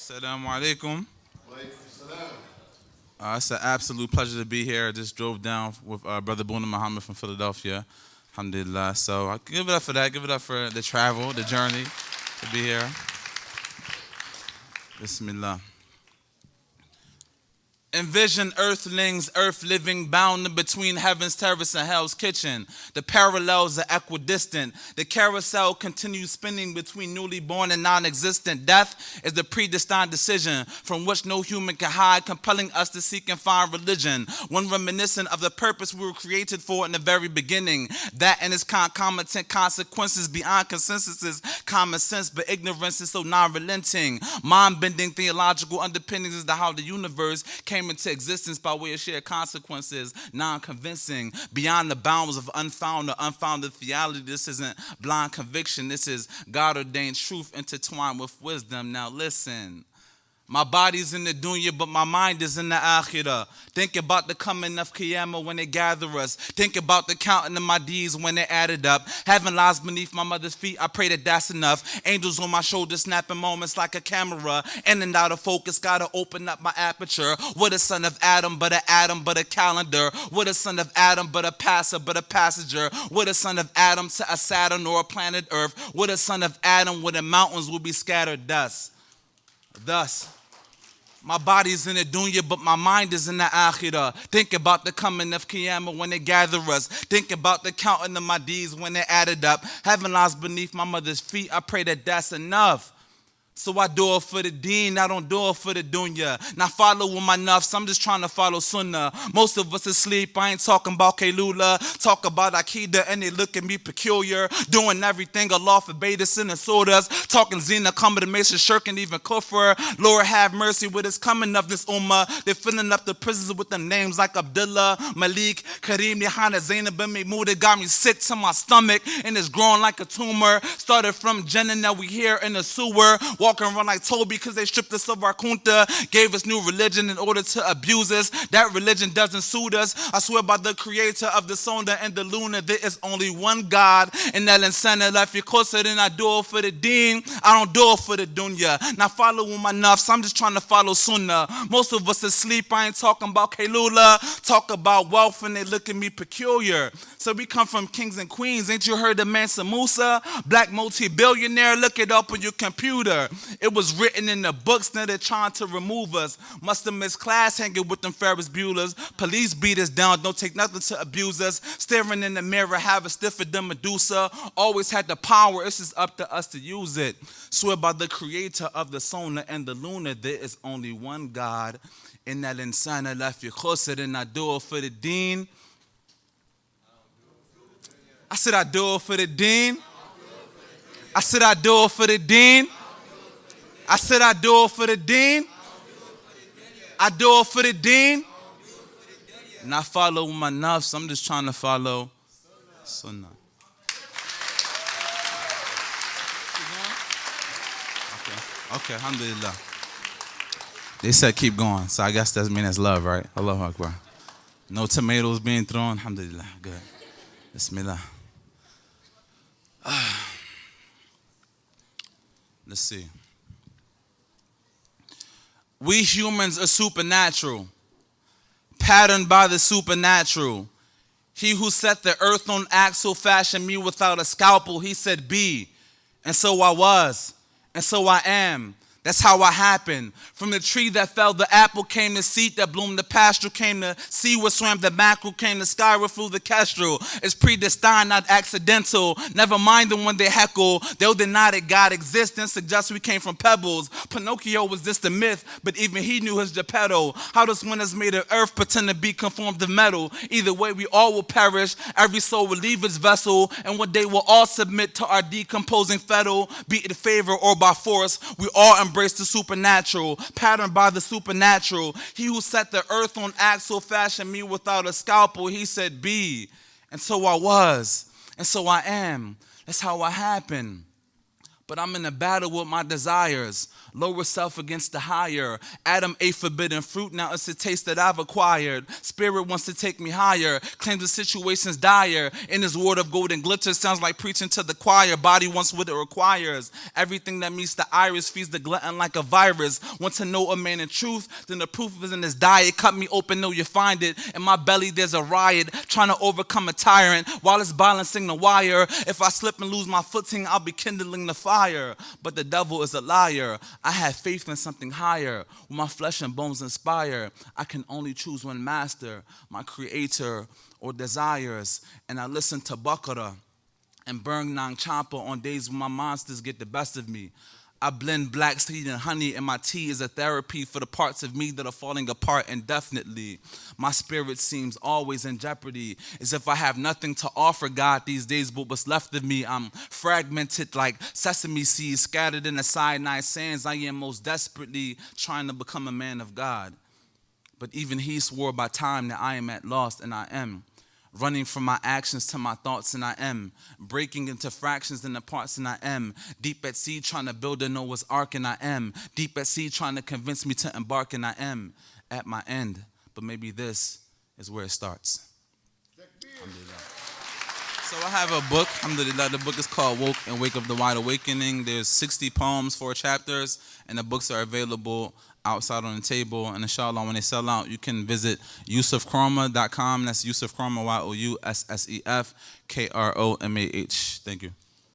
Assalamu alaikum. It's an absolute pleasure to be here. I just drove down with Brother Boona Muhammad from Philadelphia. Alhamdulillah. So I give it up for that. Give it up for the travel, the journey to be here. Bismillah. Envision earthlings, earth living, bound in between heaven's terrace and hell's kitchen. The parallels are equidistant. The carousel continues spinning between newly born and non-existent. Death is the predestined decision from which no human can hide, compelling us to seek and find religion. One reminiscent of the purpose we were created for in the very beginning. That and its concomitant consequences beyond consensus is common sense, but ignorance is so non-relenting. Mind-bending theological underpinnings is how the universe came into existence by way of shared consequences, non-convincing, beyond the bounds of unfound or unfounded theology. This isn't blind conviction. This is God-ordained truth intertwined with wisdom. Now listen. My body's in the dunya, but my mind is in the Al-Hijrah. Think about the coming of Qiyamah when they gather us. Think about the counting of my deeds when they added up. Heaven lies beneath my mother's feet. I pray that that's enough. Angels on my shoulders snapping moments like a camera. In and out of focus, gotta open up my aperture. What a son of Adam, but a calendar. What a son of Adam, but a passer, but a passenger. What a son of Adam to a Saturn or a planet Earth. What a son of Adam where the mountains will be scattered dust. Thus, my body's in the dunya, but my mind is in the Al-Hijrah. Think about the coming of Qiyamah when they gather us. Think about the counting of my deeds when they added up. Heaven lies beneath my mother's feet. I pray that that's enough. So I do it for the deen, I don't do it for the dunya. Now follow with my nafs, I'm just trying to follow sunnah. Most of us asleep, I ain't talking about Kailula. Talk about Aqidah and they look at me peculiar. Doing everything Allah forbade us in the surahs. Talking zina, combination, shirk and even kufr. Lord have mercy with us coming of this ummah. They're filling up the prisons with them names like Abdullah, Malik, Kareem, Yahana, Zainab, and Mahmoud. It got me sick to my stomach and it's growing like a tumor. Started from Jannah, now we here in the sewer. Walking around like Toby because they stripped us of our kunta, gave us new religion in order to abuse us. That religion doesn't suit us. I swear by the creator of the Sonda and the Luna, there is only one God. And that insana life, you're closer than I do it for the deen. I don't do it for the dunya. Now follow with my nafs, I'm just trying to follow sunnah. Most of us asleep, I ain't talking about Kailula. Talk about wealth and they look at me peculiar. So we come from kings and queens. Ain't you heard of Mansa Musa? Black multi-billionaire, look it up on your computer. It was written in the books, now they're trying to remove us. Must have missed class hanging with them Ferris Buellers. Police beat us down, don't take nothing to abuse us. Staring in the mirror, have a stiffer than Medusa. Always had the power, it's just up to us to use it. Swear by the creator of the solar and the lunar, there is only one God. In that insana life, you're closer than I do it for the deen. I said I do it for the deen. I said I do it for the deen. I said I do it for the deen. I do it for the deen. And I follow my nafs. I'm just trying to follow sunnah. Okay, alhamdulillah. They said keep going, so I guess that means that's love, right? Allahu Akbar. No tomatoes being thrown, alhamdulillah. Good. Bismillah. Let's see. We humans are supernatural, patterned by the supernatural. He who set the earth on axle fashioned me without a scalpel. He said be, and so I was, and so I am. That's how I happened. From the tree that fell, the apple came, the seed that bloomed, the pasture came, the sea where swam, the mackerel came, the sky where flew the kestrel. It's predestined, not accidental. Never mind them when they heckle. They'll deny that God exists and suggest we came from pebbles. Pinocchio was just a myth, but even he knew his Geppetto. How does one that's made of earth pretend to be conformed to metal? Either way, we all will perish. Every soul will leave its vessel, and one day we'll all submit to our decomposing fettle. Be it favor or by force, we all embrace the supernatural, patterned by the supernatural. He who set the earth on axle fashioned me without a scalpel. He said be, and so I was, and so I am. That's how I happened. But I'm in a battle with my desires. Lower self against the higher. Adam ate forbidden fruit, now it's a taste that I've acquired. Spirit wants to take me higher, claims the situation's dire. In his word of golden glitter, sounds like preaching to the choir. Body wants what it requires. Everything that meets the iris feeds the glutton like a virus. Want to know a man in truth, then the proof is in his diet. Cut me open, know you find it. In my belly there's a riot, trying to overcome a tyrant while it's balancing the wire. If I slip and lose my footing, I'll be kindling the fire. But the devil is a liar. I have faith in something higher. When my flesh and bones inspire, I can only choose one master, my creator or desires. And I listen to Baqarah and burn Nang Champa on days when my monsters get the best of me. I blend black seed and honey, and my tea is a therapy for the parts of me that are falling apart indefinitely. My spirit seems always in jeopardy, as if I have nothing to offer God these days, but what's left of me, I'm fragmented like sesame seeds scattered in the Sinai sands. I am most desperately trying to become a man of God. But even he swore by time that I am at loss, and I am. Running from my actions to my thoughts, and I am. Breaking into fractions in the parts, and I am. Deep at sea trying to build a Noah's Ark, and I am. Deep at sea trying to convince me to embark, and I am. At my end, but maybe this is where it starts. So I have a book, alhamdulillah. The book is called Woke and Wake Up the Wide Awakening. There's 60 poems, 4 chapters, and the books are available outside on the table. And inshallah, when they sell out, you can visit YoussefKromah.com. That's Youssef Kromah, Youssef Kromah. Thank you.